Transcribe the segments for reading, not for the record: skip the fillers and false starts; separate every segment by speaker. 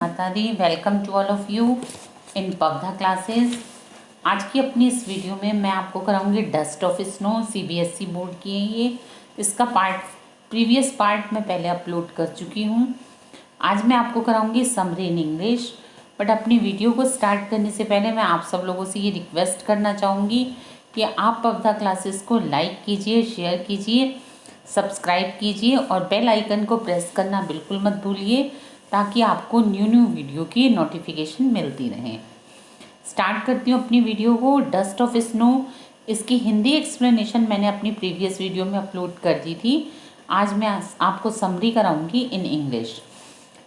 Speaker 1: माता दी, welcome to all of you in पबधा क्लासेस। आज की अपनी इस वीडियो में मैं आपको कराऊंगी Dust of Snow. CBSE board की है ये। इसका प्रीवियस पार्ट मैं पहले अपलोड कर चुकी हूँ। आज मैं आपको कराऊंगी समरी इन इंग्लिश। बट अपनी वीडियो को स्टार्ट करने से पहले मैं आप सब लोगों से ये रिक्वेस्ट करना चाहूँगी कि आप पबधा क्लासेस को लाइक कीजिए, शेयर कीजिए, सब्सक्राइब कीजिए और बेल आइकन को प्रेस करना बिल्कुल मत भूलिए ताकि आपको न्यू वीडियो की नोटिफिकेशन मिलती रहे। स्टार्ट करती हूँ अपनी वीडियो को। डस्ट ऑफ स्नो, इसकी हिंदी एक्सप्लेनेशन मैंने अपनी प्रीवियस वीडियो में अपलोड कर दी थी। आज मैं आपको समरी कराऊंगी इन इंग्लिश।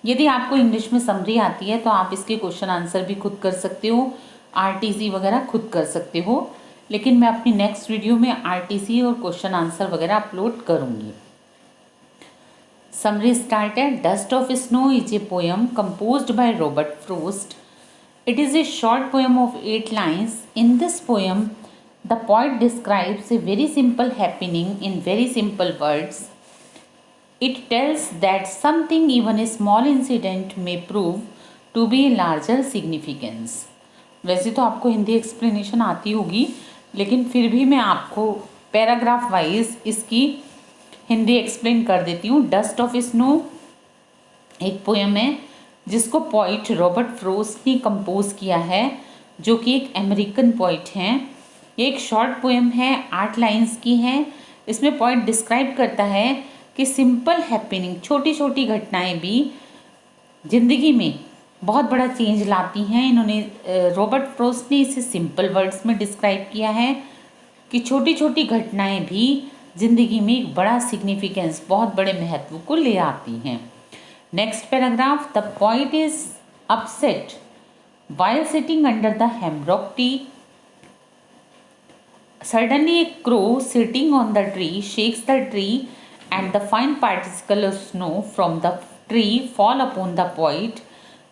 Speaker 1: यदि आपको इंग्लिश में समरी आती है तो आप इसके क्वेश्चन आंसर भी खुद कर सकते हो, आरटीसी वगैरह खुद कर सकते हो, लेकिन मैं अपनी नेक्स्ट वीडियो में आरटीसी और क्वेश्चन आंसर वगैरह अपलोड करूँगी। Summary started. Dust of Snow is a poem composed by Robert Frost. It is a short poem of 8 lines. In this poem, the poet describes a very simple happening in very simple words. It tells that something, even a small incident, may prove to be a larger significance. वैसे तो आपको Hindi explanation आती होगी, लेकिन फिर भी मैं आपको पैराग्राफ वाइज इसकी हिंदी एक्सप्लेन कर देती हूँ। डस्ट ऑफ स्नो एक पोएम है जिसको पोइट रॉबर्ट फ्रोस्ट ने कंपोज किया है, जो कि एक अमेरिकन पोइट हैं। ये एक शॉर्ट पोएम है, 8 लाइंस की है। इसमें पोइट डिस्क्राइब करता है कि सिंपल हैपनिंग, छोटी छोटी घटनाएं भी ज़िंदगी में बहुत बड़ा चेंज लाती हैं। रॉबर्ट फ्रोस्ट ने इसे सिंपल वर्ड्स में डिस्क्राइब किया है कि छोटी छोटी घटनाएं भी ज़िंदगी में एक बड़ा सिग्निफिकेंस, बहुत बड़े महत्व को ले आती हैं। Next paragraph. The point is upset while sitting under the hemlock tree. Suddenly a crow sitting on the tree shakes the tree and the fine particle of snow from the tree fall upon the poet.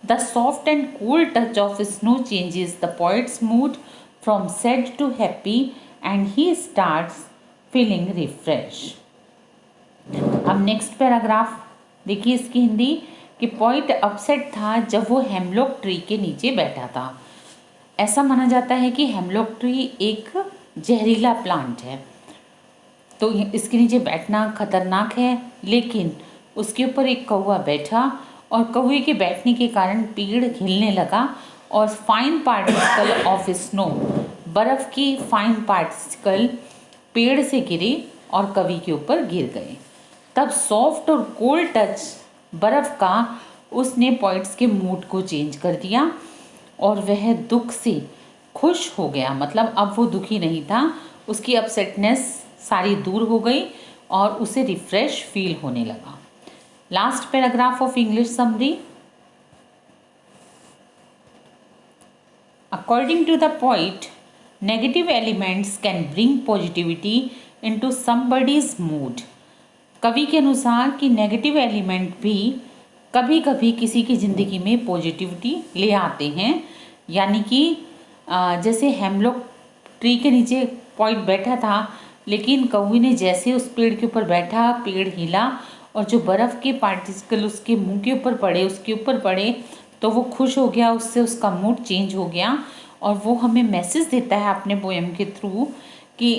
Speaker 1: The soft and cool touch of snow changes the poet's mood from sad to happy and he starts feeling refresh. अब next paragraph देखिए इसकी हिंदी कि point upset था जब वो hemlock tree के नीचे बैठा था। ऐसा माना जाता है कि हेमलॉक ट्री एक जहरीला प्लांट है, तो इसके नीचे बैठना खतरनाक है, लेकिन उसके ऊपर एक कौवा बैठा और कौवे के बैठने के कारण पेड़ हिलने लगा और फाइन पार्टिकल ऑफ स्नो, बर्फ़ की फाइन पार्टिकल पेड़ से गिरे और कवि के ऊपर गिर गए। तब सॉफ्ट और कोल्ड टच बर्फ़ का उसने पॉइंट्स के मूड को चेंज कर दिया और वह दुख से खुश हो गया। मतलब अब वो दुखी नहीं था, उसकी अपसेटनेस सारी दूर हो गई और उसे रिफ्रेश फील होने लगा। Last paragraph of English summary. According to the poet, negative elements can bring positivity into somebody's mood. कवि के अनुसार कि नेगेटिव एलिमेंट भी कभी कभी किसी की ज़िंदगी में पॉजिटिविटी ले आते हैं। यानी कि जैसे हेमलॉक ट्री के नीचे पॉइंट बैठा था, लेकिन कौवे ने जैसे उस पेड़ के ऊपर बैठा, पेड़ हिला और जो बर्फ़ के पार्टिकल उसके मुंह के ऊपर पड़े, उसके ऊपर पड़े, तो वो खुश हो गया, उससे उसका मूड चेंज हो गया। और वो हमें मैसेज देता है अपने पोएम के थ्रू कि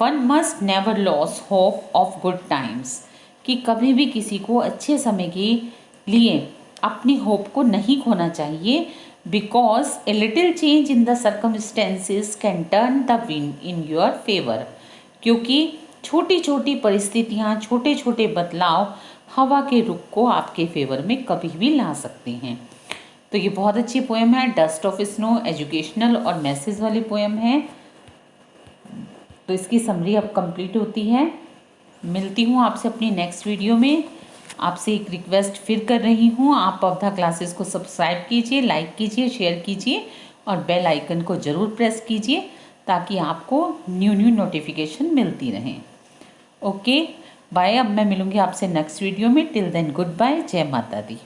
Speaker 1: one must never loss hope of good times, कि कभी भी किसी को अच्छे समय के लिए अपनी होप को नहीं खोना चाहिए। Because a little change in the circumstances can turn the wind in your favour, क्योंकि छोटी छोटी परिस्थितियाँ, छोटे छोटे बदलाव हवा के रुख को आपके फेवर में कभी भी ला सकते हैं। तो ये बहुत अच्छी पोएम है। डस्ट ऑफ स्नो एजुकेशनल और मैसेज वाली पोएम है। तो इसकी समरी अब कंप्लीट होती है। मिलती हूँ आपसे अपनी नेक्स्ट वीडियो में। आपसे एक रिक्वेस्ट फिर कर रही हूँ, आप पबधा क्लासेस को सब्सक्राइब कीजिए, लाइक कीजिए, शेयर कीजिए और बेल आइकन को ज़रूर प्रेस कीजिए ताकि आपको न्यू नोटिफिकेशन मिलती रहें। Okay bye. अब मैं मिलूँगी आपसे नेक्स्ट वीडियो में। Till then good bye. जय माता दी।